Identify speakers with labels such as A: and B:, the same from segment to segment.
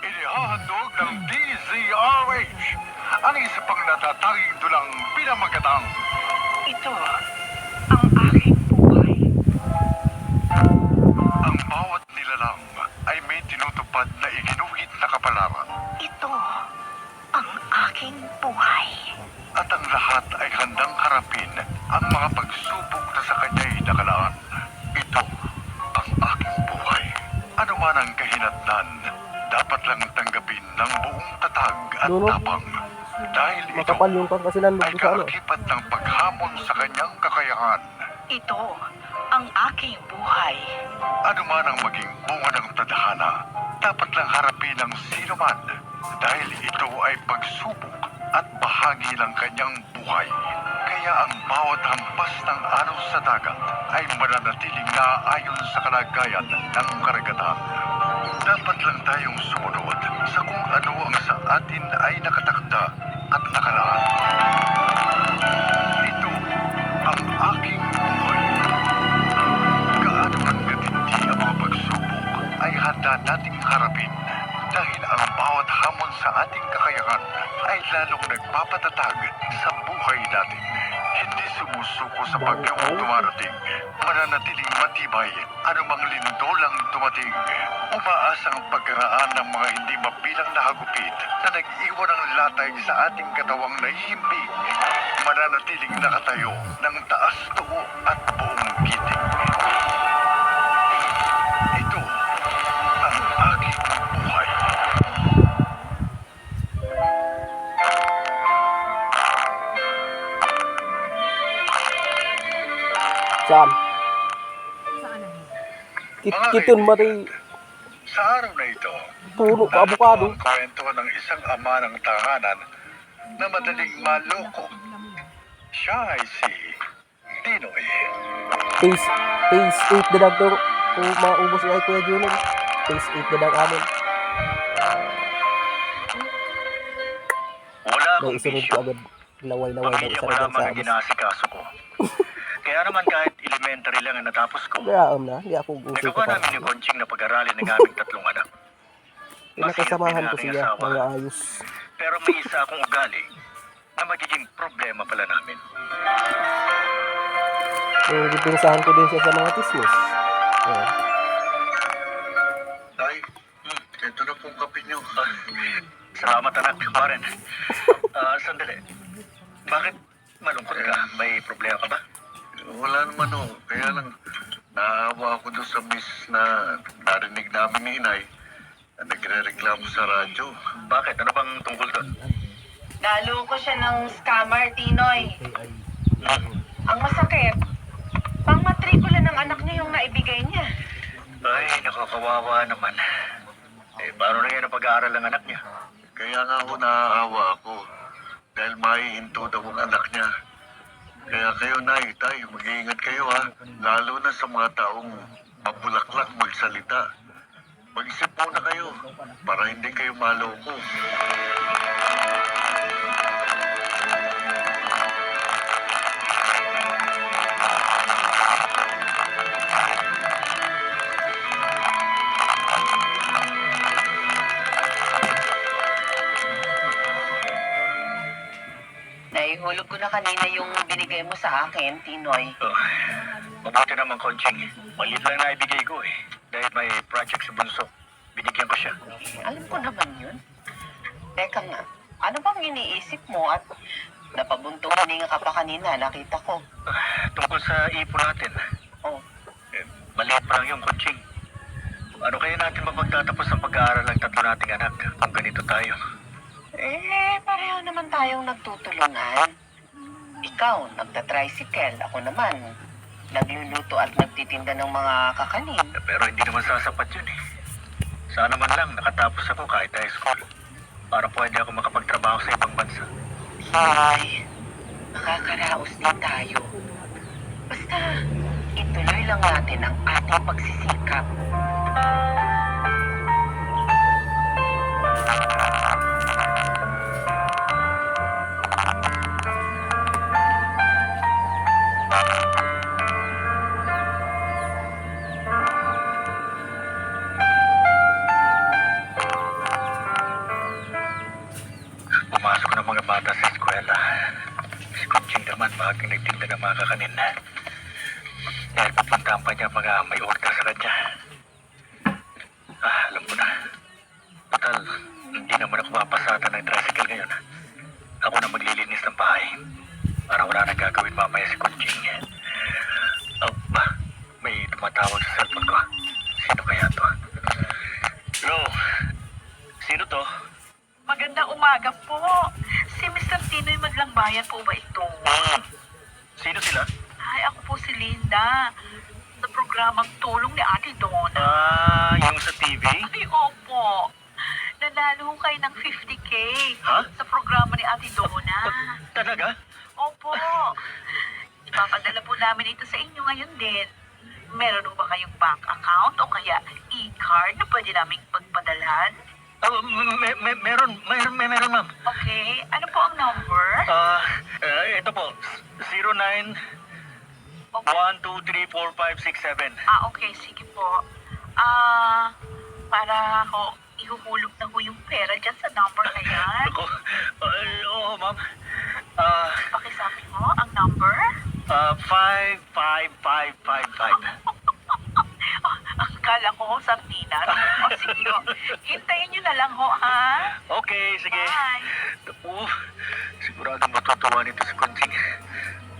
A: Inihahandog ng DZRH ang isa pang natatanging dulang pinamagatang.
B: Ito ang aking buhay.
A: Ang bawat nilalang ay may tinutupad na iginuhit na kapalaran.
B: Ito ang aking buhay.
A: At ang lahat ay handang harapin ang mga pagsubok na sa kanya'y nakalaan. Ito ang aking buhay. Ano man ang kahinatnan, dapat lang tanggapin ng buong tatag at tapang. Dahil ito
C: Makapal yung pangkasinan
A: ay
C: mo sa ano.
A: kaakibat ng paghamon sa kanyang kakayahan.
B: Ito ang aking buhay.
A: Ano man ang maging bunga ng tadhana, dapat lang harapin ng sino man. Dahil ito ay pagsubok at bahagi ng kanyang buhay. Kaya ang bawat hampas ng araw sa dagat ay mananatiling naayon sa kalagayan ng karagatan. Dapat lang tayong sumunod sa kung ano ang sa atin ay nakatakda at nakalaan. Ito ang aking buhay. Gaano man katindi ang mga pagsubok ay handa nating harapin dahil ang bawat hamon sa ating kakayahan ay lalong nagpapatatag sa buhay natin. Hindi sumusuko sa bagyong dumarating, mananatiling matibay anumang lindolang dumating. Umaasang pagkaraan ng mga hindi mabilang na hagupit na nag-iwan ng latay sa ating katawang nahihimbing, mananatiling nakatayo ng taas tuo at buong giting. Ito ang aking buhay.
C: Saan?
D: Saan ang
C: Kitin mati
A: Sa araw na ito,
C: puno ka abukado.
A: ang kwento ng isang ama ng tahanan na madaling maloko. Siya ay si Tinoy.
C: Phase 8 na lang to. Kung maubos na ay Kuya Junel. Phase 8 na lang amin.
E: Wala
C: May
E: akong
C: isunod
E: bisyo.
C: ko agad. Laway-laway na
E: Pamilya
C: isa
E: ko
C: na
E: lamang
C: sa
E: ang
C: amin.
E: ginasikaso ko. Kaya naman kahit elementary lang ang natapos ko,
C: Kaya na, hindi ako gusto ko
E: nagawa
C: pa.
E: namin ni Conching na pag-aralin ng aming tatlong anak.
C: Pinakasamahan ko
E: Masihip din
C: siya.
E: ang aking
C: Kaya
E: asawa.
C: ayos.
E: Pero may isa akong ugali na magiging problema pala namin.
C: Yung pinsahan ko din siya sa mga tismis. Ayan.
A: Tay, ito na pong kape niyo.
E: Salamat anak, Warren. Sandali. Bakit malungkot ka? May problema ka ba?
A: Wala naman o. Kaya lang, naawa ako doon sa miss na narinig namin ni Inay na nagre-reklamo sa radyo.
E: Bakit? Ano bang tungkol doon?
B: Naloko siya ng scammer, Tinoy. Ang masakit, pang-matrikula ng anak niya yung naibigay niya.
E: Ay, nakakawawa naman. Paano na yan ang pag-aaral ng anak niya?
A: Kaya nga ako naaawa ako. Dahil maihinto daw ang anak niya. Kaya kayo, Nay, Tay, mag-iingat kayo ha. Lalo na sa mga taong mabulaklak magsalita. Mag-isip muna kayo para hindi kayo maloko.
B: Naihulog ko na kanina yung binigay mo sa akin, Tinoy.
E: Mabuti naman, Conching. Maliit lang na ibigay ko eh. Dahil may project sa bunso. Binigyan ko siya.
B: Alam ko naman yun. Teka nga, ano bang iniisip mo at napabuntong hininga ka pa kanina, nakita ko.
E: Tungkol sa ipon natin.
B: Oh,
E: Maliit pa lang yung Conching. Ano kaya natin mapagtatapos ang pag-aaral ng tatlo nating anak kung ganito tayo?
B: pareho naman tayong nagtutulungan. Ikaw, nagta-tricycle. Ako naman, nagluluto at nagtitinda ng mga kakanin.
E: Pero hindi naman sasapat yun eh. Sana man lang nakatapos ako kahit high school. Para pwede ako makapagtrabaho sa ibang bansa.
B: Ay, makakaraos din tayo. Basta, ituloy lang natin ang ating pagsisikap.
E: bata sa eskwela. Si Kunching naman bahaging nagtinda ng mga kakanin. Dahil pupuntahan pa niya mga may order sa kanya. Alam ko na. Total, hindi naman ako mapasada ng tricycle ngayon. Ako na maglilinis ng bahay. Para wala nang gagawin mamaya si Kunching. May tumatawag sa cellphone ko. Sino kaya to? Hello? Sino to?
B: Magandang umaga po. Si Mr. Tinoy Madlangbayan po ba ito?
E: Sino sila?
B: Ay, ako po si Linda. Sa programang Tulong ni Ate Donna.
E: Yung sa TV?
B: Ay, opo. Nanalo kayo ng 50K
E: Ha?
B: sa programa ni Ate Donna.
E: Talaga?
B: Opo. Ipapadala po namin ito sa inyo ngayon din. Meron po ba kayong bank account o kaya e-card na pwede naming pagpadalan?
E: Meron, ma'am.
B: Okay. Ano po ang number?
E: Ito po. 09 1234567.
B: Okay. Sige po. Para ho, ihuhulog na ho yung pera dyan sa number na yan.
E: Ako, oo, ma'am.
B: Pakisabi mo ang number?
E: 55555.
B: Akala ko ho, sardinas. O sige ho. Hintayin nyo na lang ho, ha?
E: Okay, sige.
B: Bye.
E: Naku, sigurado matutuwa nito si Kunching.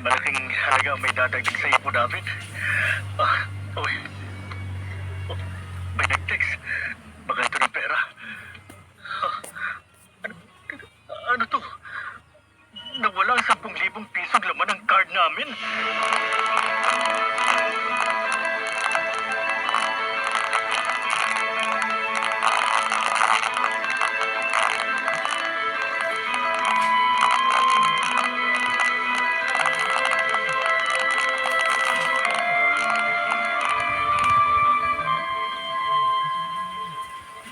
E: Malaking halaga ang may dadagdag sa ipo namin. Uy. May nag-text. Baka ito ng pera. Ano to? Nawala ang 10,000 pisong laman ng card namin.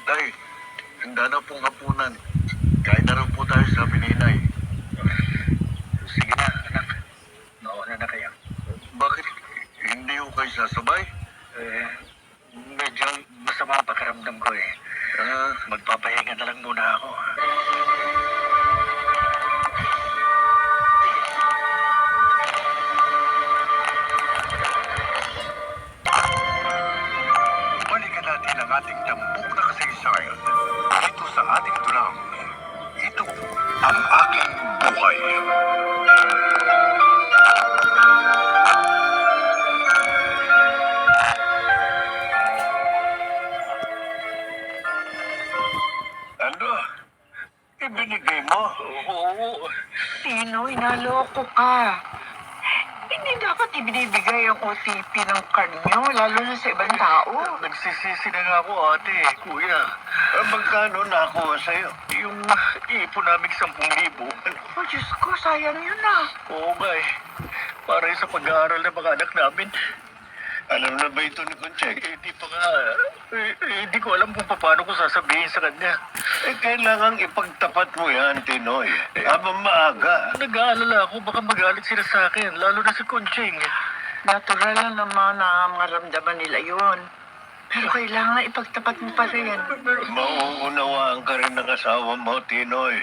A: Tay, handa na pong hapunan. Kain na rin po tayo sa Inay.
E: Sige na, anak. Nauna na kayo.
A: Bakit hindi ko kayo sasabay?
E: Medyo masama ang pakiramdam ko eh. Magpapahinga na lang muna ako.
A: Balikan natin ang ating tampok na kasaysayan dito sa ating durang. Ito ang aking buhay. Ano? Ibinigay mo?
E: Oo.
B: Tinoy, naloko ka. Hindi dapat ibinibigay ang OTP ng card nyo, lalo na sa ibang tao.
E: Nagsisisi na nga ako, ate. Kuya,
A: Magkano nakuha sa'yo?
E: yung ipon namin 10,000.
B: Oh, Diyos ko, sayang yun ah.
E: Oo nga eh. Para sa pag-aaral ng mga anak namin.
A: Alam na ba ito ni Kuncheng?
E: Hindi pa nga. Hindi ko alam kung paano ko sasabihin sa kanya.
A: Kailangang ipagtapat mo yan, Tinoy. Habang maaga.
E: Nag-aalala ako, baka magalit sila sa akin, lalo na si Kunching.
B: Natural lang naman na maramdaman nila yun. Pero kailangan ipagtapat mo pa rin.
A: Mauunawaan ka rin ng asawa mo, Tinoy.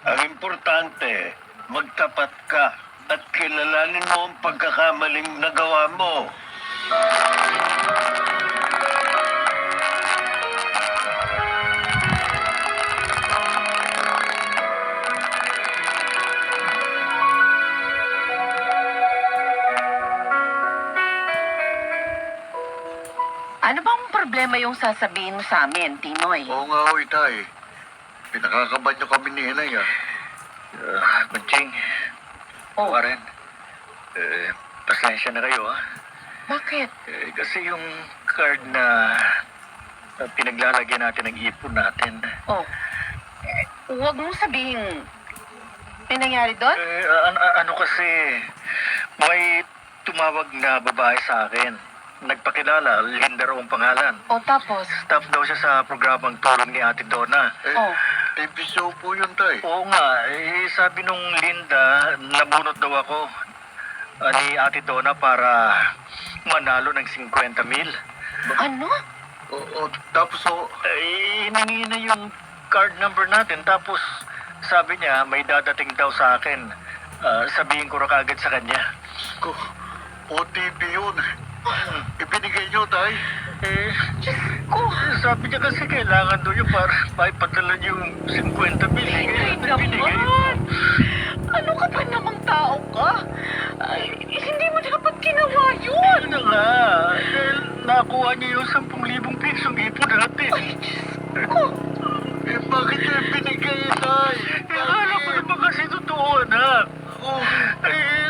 A: Ang importante, magtapat ka at kilalanin mo ang pagkakamaling nagawa mo.
B: Ano bang problema yung sasabihin mo sa amin, Tinoy?
A: Oo nga, hoy, tay. Pinakakabad niyo kami ni Inay, ah.
E: Kunching,
B: Oh,
E: Warren, pasensya na kayo, ah.
B: bakit?
E: Kasi yung card na pinaglalagyan natin ng ipon natin.
B: Oh, huwag mong sabihin. May nangyari doon?
E: Ano kasi, may tumawag na babae sa akin. Nagpakilala, Linda raw ang pangalan.
B: O tapos?
E: Staff daw siya sa programang Tulong ni Ate Donna.
B: Oh,
A: Episode po yun, tay.
E: Oo nga, sabi nung Linda, nabunot daw ako ni Ate Donna para manalo ng 50,000.
B: ano?
A: Oo, tapos,
E: Hiningi na yung card number natin, tapos Sabi niya, may dadating daw sa akin. Sabihin ko na kagad sa kanya.
A: OTP yun. Ibinigay nyo, tay.
E: Sabi niya kasi kailangan daw yung para maipadala niyo yung 50 mil.
B: Ay, naman! Ano ka ba namang tao ka? Ay, hindi mo dapat ginawa yun!
E: Ano nga? Dahil nakuha niya yung 10,000 pisong ipon natin.
A: Bakit nyo ibinigay, tay?
E: Akala ko naman kasi totoo, anak.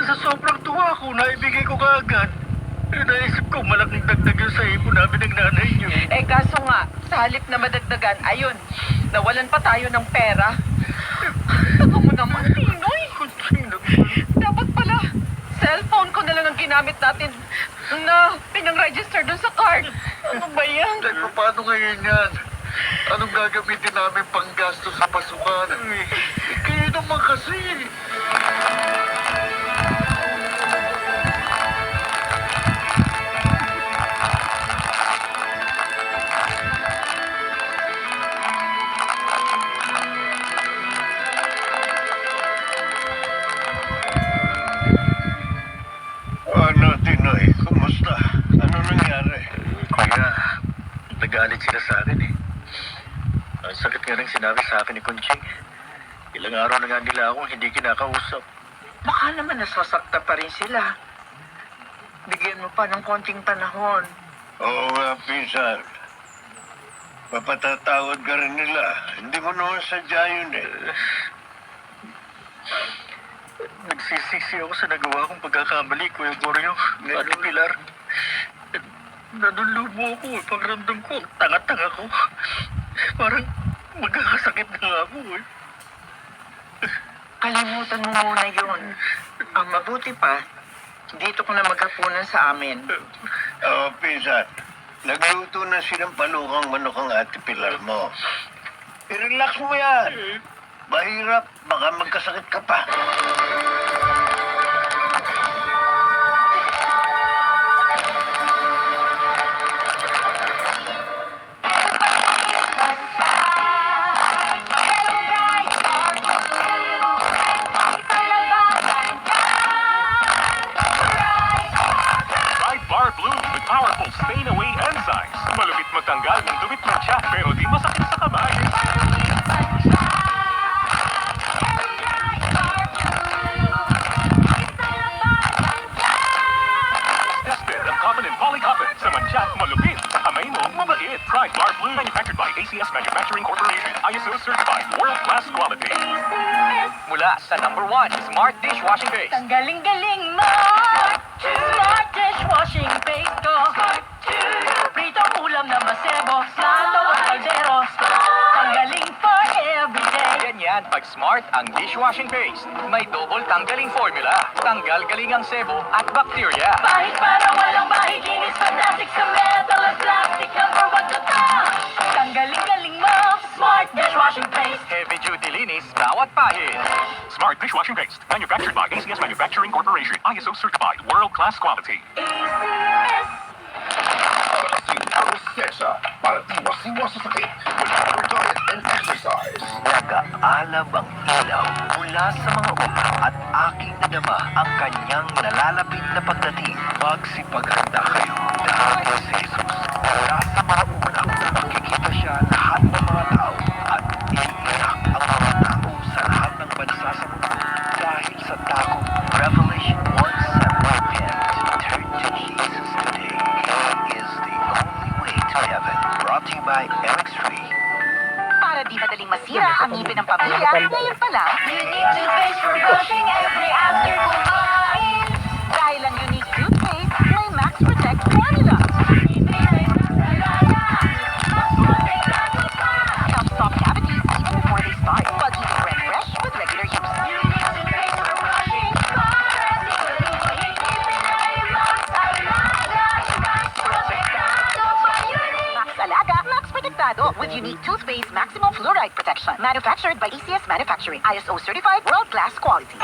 E: Sa sobrang tuwa ko, naibigay ko kaagad. Naisip ko, malaking dagdag yun sa ipon namin ng nanay niyo.
B: Kaso nga, sa halip na madagdagan, ayun, nawalan pa tayo ng pera. Taga mo naman, Pinoy! Dapat pala, cellphone ko na lang ang ginamit natin na pinang-register dun sa card. Ano ba yan?
A: Tay, paano ngayon yan? Anong gagamitin namin pang gasto sa pasukan? Kayo naman kasi.
F: Ano, Tinoy? Kumusta? Ano nangyari?
E: Kaya, nagalit sila sa akin eh. Ang sakit nga rin sinabi sa akin ni Kunching. Ilang araw na nga nila akong hindi kinakausap.
B: Baka naman nasasakta pa rin sila. Bigyan mo pa ng konting panahon.
F: Oo nga, pinsan. Mapatatawad ka rin nila. Hindi mo naman sadya yun eh.
E: Nagsisisi ako sa nagawa kong pagkakamali, Kuya Goryo. Ate Pilar. Nadulubo ako. Pagramdam ko, tanga-tanga ko. Parang magkakasakit na nga ako eh.
B: Kalimutan mo muna yun. Ang mabuti pa, dito ko na maghapunan sa amin.
F: Oo, pinsan. Nagluto na silang palukang manok ang Ate Pilar mo. I-relax mo yan. Mahirap. Baka magkasakit ka pa.
G: Bar Blue with powerful stain-away enzymes. Malupit magtanggal ng dumi ng tiyak pero di masakit sa kamay. Tested ang common and polycopid sa manchak, malupit, kamay mo, mabait. Try Bar Blue, manufactured by ACS Manufacturing Corporation. ISO certified, world-class quality.
H: Mula sa #1 Smart Dishwashing Base.
B: Ang galing-galing mo! Smart dishwashing base ko. Pritong ulam na masebo. Sato at kaldero. Ang galing for everyday.
H: Ganyan pag Smart ang dishwashing paste. May double tanggaling formula. Tanggal galing ang sebo at bakterya.
B: Bahit para walang bahid. Linis fantastic sa metal at plastic. Number 1 to top. Ang galing-galing mo. Smart dishwashing base.
H: Heavy duty linis bawat pahid.
G: Smart dishwashing paste, manufactured by ACS Manufacturing Corporation. ISO certified, world-class quality.
A: Para tiwas-iwas sa sakit. With diet and exercise.
I: Nag-aalab ang ilaw mula sa mga ulo at aking nadama ang kanyang nalalapit na pagdating. Magsipaghanda kayo dahil si Jesus mula sa mga ulang makikita siya lahat ng mga tao at iiyak ang mga tao sa lahat ng bansa sa mundo dahil sa takot. Revelation 1:7. Turn to Jesus today. He is the only way to heaven. Brought to you by Eric's Tree.
B: Para di madaling masira ang ngipin ng pamilya, ngayon pa lang, unique toothpaste for brushing every after kumain. Dahil ang unique toothpaste, may Max Protect formula. Help stop cavities even before they start. While keeping breath fresh with regular use. Max Alaga, Max Protectado with unique toothpaste maximum fluoride protection. Manufactured by ACS Manufacturing. ISO certified world-class quality.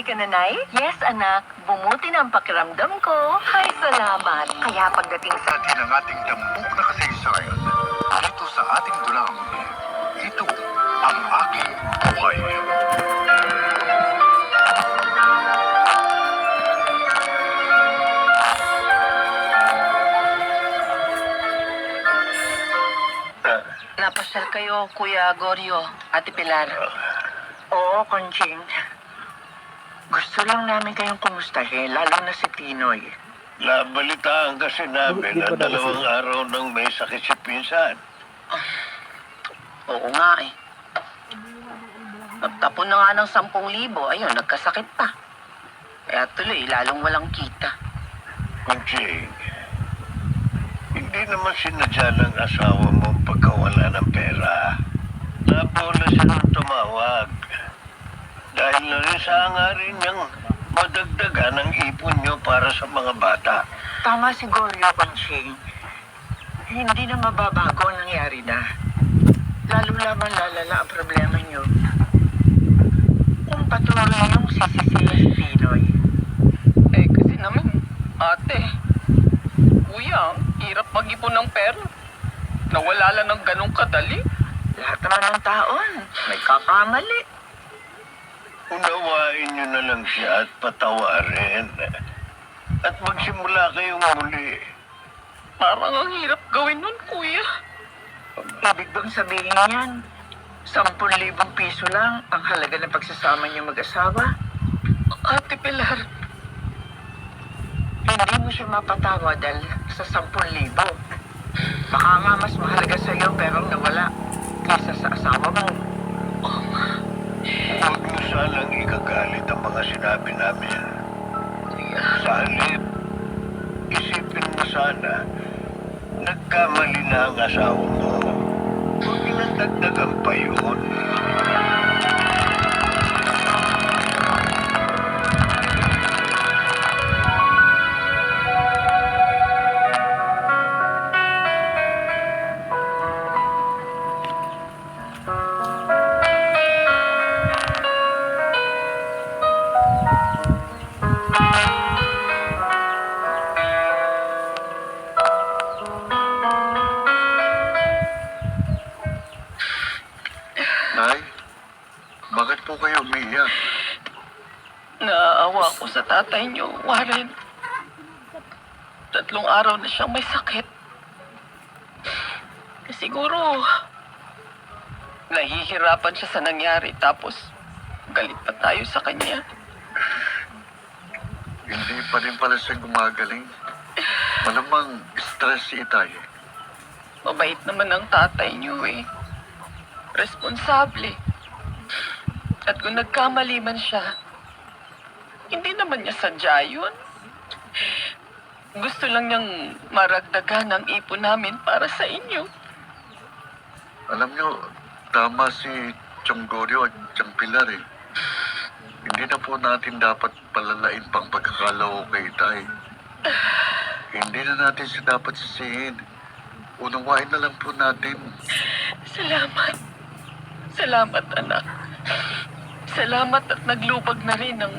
B: ka na, Nay? Yes, anak. Bumuti na ang pakiramdam ko. Ay, salamat. Kaya pagdating sa...
A: Natin ang ating tampok na kasaysayan dito sa ating dulang. Ito ang aking buhay.
B: Napasyal kayo, Kuya Goryo, Ate Pilar. Oo, Conching. Gusto lang namin kayong kumustahin, lalo na si Tinoy.
F: Nabalitaan kasi namin
C: Hindi
F: na
C: ko na kasi-
F: 2 araw nang may sakit si pinsan.
B: Oo nga eh. Nagtapon na nga ng 10,000, ayun, nagkasakit pa. Kaya tuloy, lalong walang kita.
F: Kunching, hindi naman sinadya ng asawa mo ang pagkawala ng pera. Nabola siyang tumawag. Dahil na rin sa nga rin niyang madagdagan ang ipon niyo para sa mga bata.
B: Tama si Goryo, Conching. Hindi na mababago ang nangyari na. Lalo lamang lalala ang problema niyo. Kung patuloy yung sisisiya si Tinoy. Eh, kasi naman, ate, kuya, hirap mag-ipon ng pera. Nawala lang ng ganong kadali. Lahat naman ng taon, may kakamali.
F: Unawain niyo na lang siya at patawarin. At magsimula kayong muli.
B: Parang ang hirap gawin nun, kuya. Ibig bang sabihin yan? 10,000 piso lang ang halaga ng pagsasama niyo mag-asawa? Ate Pilar, hindi mo siya mapatawa dahil sa 10,000. Baka nga mas mahalaga sa iyo pero nawala kaysa sa asawa mo.
F: Huwag niyo sanang ikagalit ang mga sinabi namin. Sa halip, isipin mo sana, nagkamali na ang asawa mo. Huwag inandagdagan pa yun.
A: Nay, bakit po kayo umiiyak?
B: Naawa ako sa tatay niyo, Warren. 3 araw na siyang may sakit. Siguro, nahihirapan siya sa nangyari tapos galit pa tayo sa kanya.
A: Hindi pa rin pala siya gumagaling. Malamang stress si Itay.
B: Mabait naman ang tatay niyo eh. Responsable. At kung nagkamali man siya, hindi naman niya sadya yun. Gusto lang niyang maragdagan ang ipon namin para sa inyo.
A: Alam nyo, tama si Chonggorio at Chang Pilar eh. Hindi na po natin dapat palalain pang pagkakalao kay Itay. Hindi na natin siya dapat sisihin. Unawain na lang po natin.
B: Salamat. Salamat, anak. Salamat at naglubag na rin ang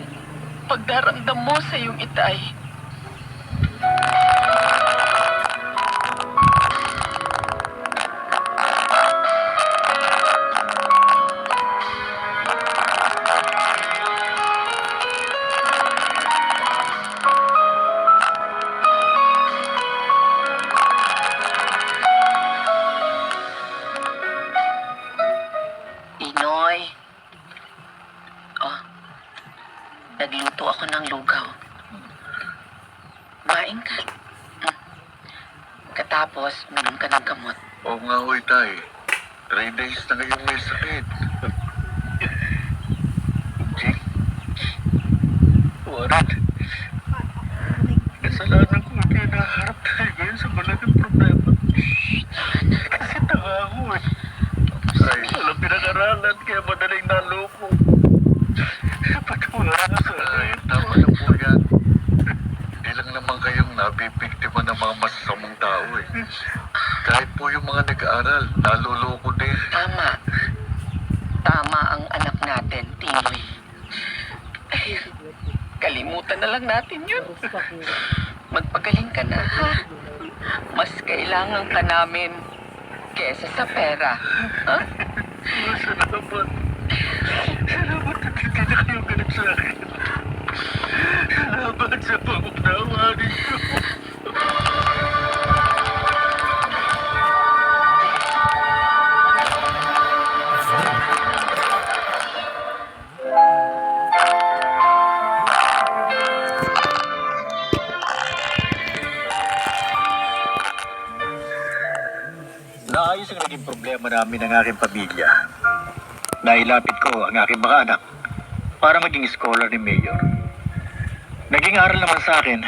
B: pagdaramdam mo sa iyong itay. Inoy. Oh, nagluto ako ng lugaw. Baing ka. Katapos, minom ka ng gamot.
A: Oo nga ho, Itay. 3 days na ngayong may sakit.
F: Jake, Warren, kasalanan ko hindi naharap tayo ngayon sa malaking problema. Kasi tanga ako eh. Ay, walang pinag-aralan kaya madaling naloko. Pagkawala na sa akin.
A: Tama na po yan. Hindi lang naman kayong nabibiktima ng mga masasamang tao eh. Kahit po yung mga nag-aaral, naluloko din.
B: Tama. Tama ang anak natin, Tinoy. Kalimutan na lang natin yun. Magpagaling ka na, ha? Mas kailangan ka namin kesa sa pera. Ha?
F: Salamat. Salamat at hindi na kayo ganun sa akin. Salamat sa pangunawa ninyo.
E: Naayos ang naging problema namin ng aking pamilya. Nailapit ko ang aking mga anak para maging scholar ni Mayor. Naging aral naman sa akin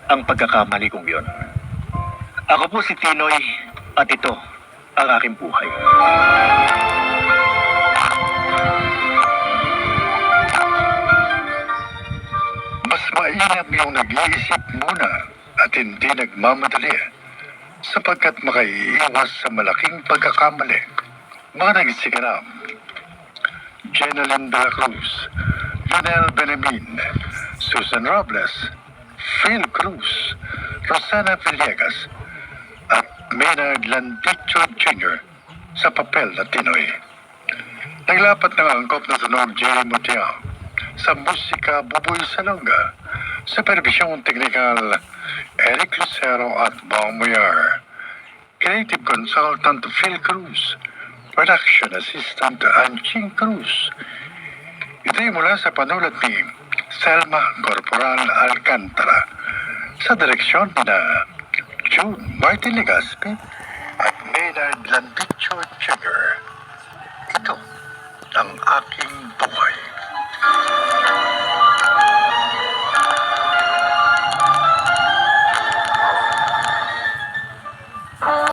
E: ang pagkakamali kong yon. Ako po si Tinoy at ito ang aking buhay.
A: Mas mainam yung nag-iisip muna at hindi nagmamadali sapagkat makaiiwas sa malaking pagkakamali. Mga nagsiganap: Jeneline de la Cruz, Lionel Benamin, Susan Robles, Phil Cruz, Rosana Villegas, at Maynard Landicho Jr. sa papel na Tinoy. Naglapat ng angkop na tunog Jerry Montiel, sa musika Buboy Salonga, sa perbisyong teknikal Eric Lucero at Bong Muyar, creative consultant Phil Cruz, production assistant Anching Cruz. Ito'y mula sa panulat ni Selma Corporal Alcantara, sa direksyon na Jude Martin Legaspi at Maynard Landicho Jr. Ito ang aking buhay.